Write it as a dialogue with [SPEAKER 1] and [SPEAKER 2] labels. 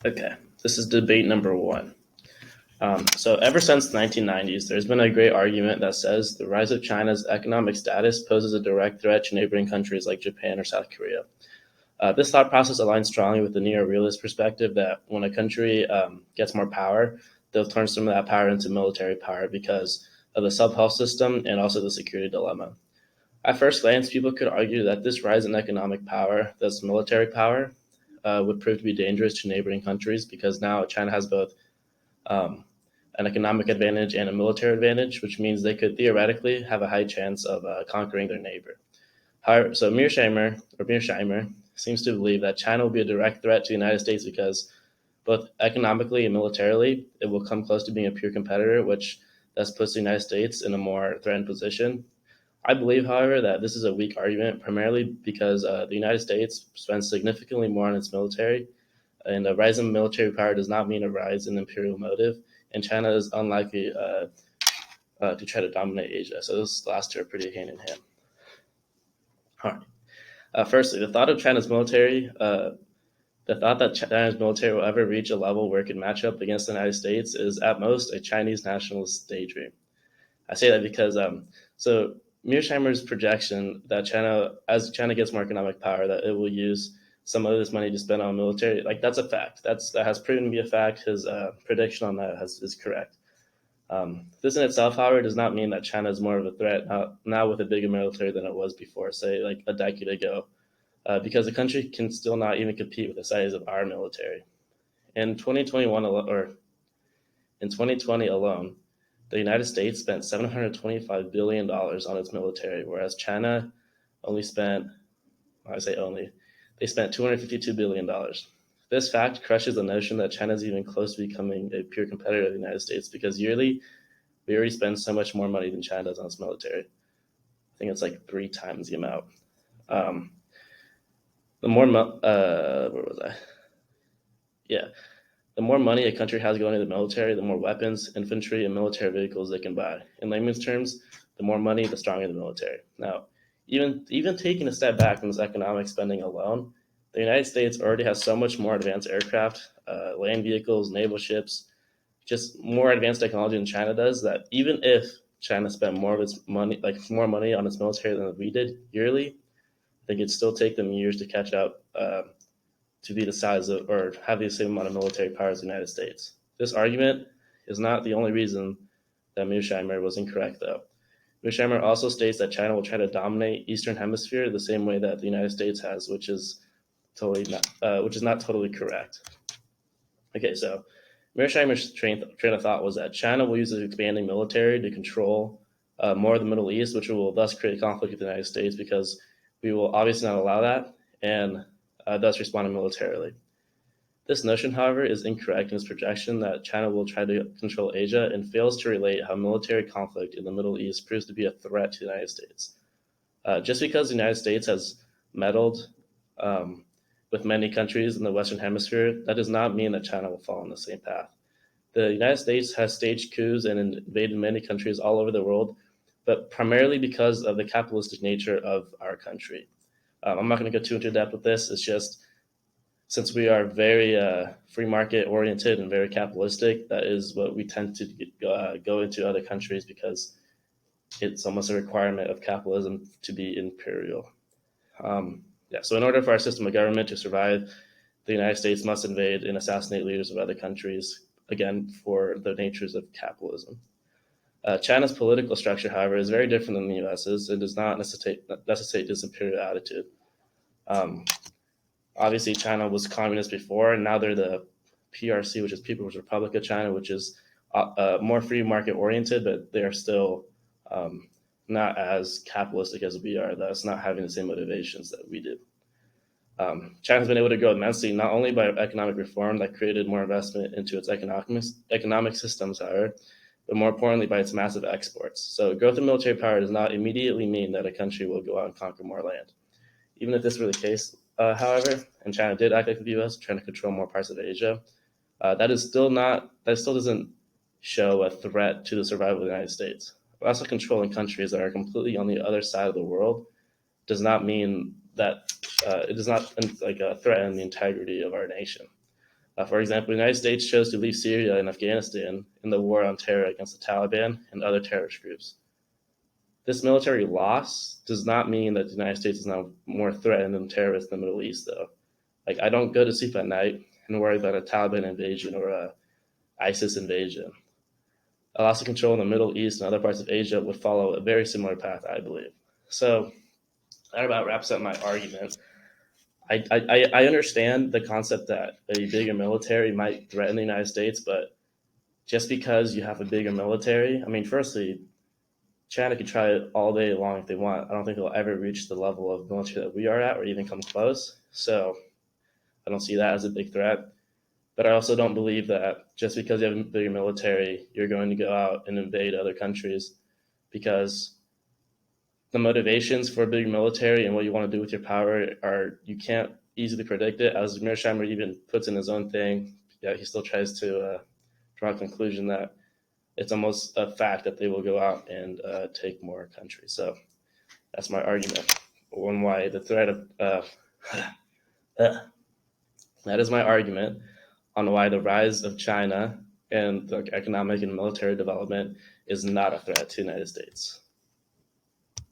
[SPEAKER 1] Okay, this is debate number one. So ever since the 1990s, there's been a great argument that says the rise of China's economic status poses a direct threat to neighboring countries like Japan or South Korea. This thought process aligns strongly with the neo-realist perspective that when a country gets more power, they'll turn some of that power into military power because of the self-help system and also the security dilemma. At first glance, people could argue that this rise in economic power, thus military power, would prove to be dangerous to neighboring countries because now China has both um, an economic advantage and a military advantage, which means they could theoretically have a high chance of conquering their neighbor. However, so Mearsheimer seems to believe that China will be a direct threat to the United States because both economically and militarily, it will come close to being a pure competitor, which thus puts the United States in a more threatened position. I believe, however, that this is a weak argument, primarily because the United States spends significantly more on its military, and a rise in military power does not mean a rise in imperial motive, and China is unlikely to try to dominate Asia. So those last two are pretty hand in hand. All right. Firstly, the thought that China's military will ever reach a level where it can match up against the United States is at most a Chinese nationalist daydream. I say that because so Mearsheimer's projection that as China gets more economic power, that it will use some of this money to spend on military, like that's a fact. That has proven to be a fact. His prediction on that is correct. This in itself, however, does not mean that China is more of a threat now with a bigger military than it was before, say, like a decade ago, because the country can still not even compete with the size of our military. In 2021 or in 2020 alone, the United States spent $725 billion on its military, whereas China only spent, I say only, they spent $252 billion. This fact crushes the notion that China is even close to becoming a pure competitor of the United States because yearly we already spend so much more money than China does on its military. I think it's like 3 times the amount. Um, the more, where was I? Yeah, the more money a country has going into the military, the more weapons, infantry, and military vehicles they can buy. In layman's terms, the more money, the stronger the military. Now, even taking a step back from this economic spending alone, the United States already has so much more advanced aircraft, land vehicles, naval ships, just more advanced technology than China does. That even if China spent more of its money, like more money on its military than we did yearly, I think it'd still take them years to catch up to be the size of or have the same amount of military power as the United States. This argument is not the only reason that Mearsheimer was incorrect, though. Mearsheimer also states that China will try to dominate Eastern Hemisphere the same way that the United States has, which is not totally correct. Okay, so Mearsheimer's train of thought was that China will use its expanding military to control more of the Middle East, which will thus create conflict with the United States because we will obviously not allow that and thus respond militarily. This notion, however, is incorrect in its projection that China will try to control Asia and fails to relate how military conflict in the Middle East proves to be a threat to the United States. Just because the United States has meddled um, with many countries in the Western Hemisphere, that does not mean that China will follow on the same path. The United States has staged coups and invaded many countries all over the world, but primarily because of the capitalistic nature of our country. I'm not going to go too into depth with this. It's just since we are very free market oriented and very capitalistic, that is what we tend to go into other countries because it's almost a requirement of capitalism to be imperial. Yeah, so in order for our system of government to survive, the United States must invade and assassinate leaders of other countries, again, for the natures of capitalism. China's political structure, however, is very different than the US's and does not necessitate this imperial attitude. Um, Obviously, China was communist before, and now they're the PRC, which is People's Republic of China, which is more free market oriented, but they are still um, not as capitalistic as we are, thus not having the same motivations that we do. China's been able to grow immensely not only by economic reform that created more investment into its economic systems, however, but more importantly by its massive exports. So growth in military power does not immediately mean that a country will go out and conquer more land. Even if this were the case, however, and China did act like the U.S., trying to control more parts of Asia, that still doesn't show a threat to the survival of the United States. Also, controlling countries that are completely on the other side of the world does not mean that it does not like threaten the integrity of our nation. For example, the United States chose to leave Syria and Afghanistan in the war on terror against the Taliban and other terrorist groups. This military loss does not mean that the United States is now more threatened than terrorists in the Middle East, though. Like, I don't go to sleep at night and worry about a Taliban invasion or a ISIS invasion. A loss of control in the Middle East and other parts of Asia would follow a very similar path, I believe. So that about wraps up my argument. I understand the concept that a bigger military might threaten the United States, but just because you have a bigger military, I mean, firstly, China could try it all day long if they want. I don't think they'll ever reach the level of military that we are at or even come close. So I don't see that as a big threat. But I also don't believe that just because you have a bigger military, you're going to go out and invade other countries, because the motivations for a big military and what you want to do with your power are, you can't easily predict it. As Mearsheimer even puts in his own thing, yeah, he still tries to draw a conclusion that it's almost a fact that they will go out and take more countries. So that's my argument on why the threat of that is my argument on why the rise of China and the economic and military development is not a threat to the United States.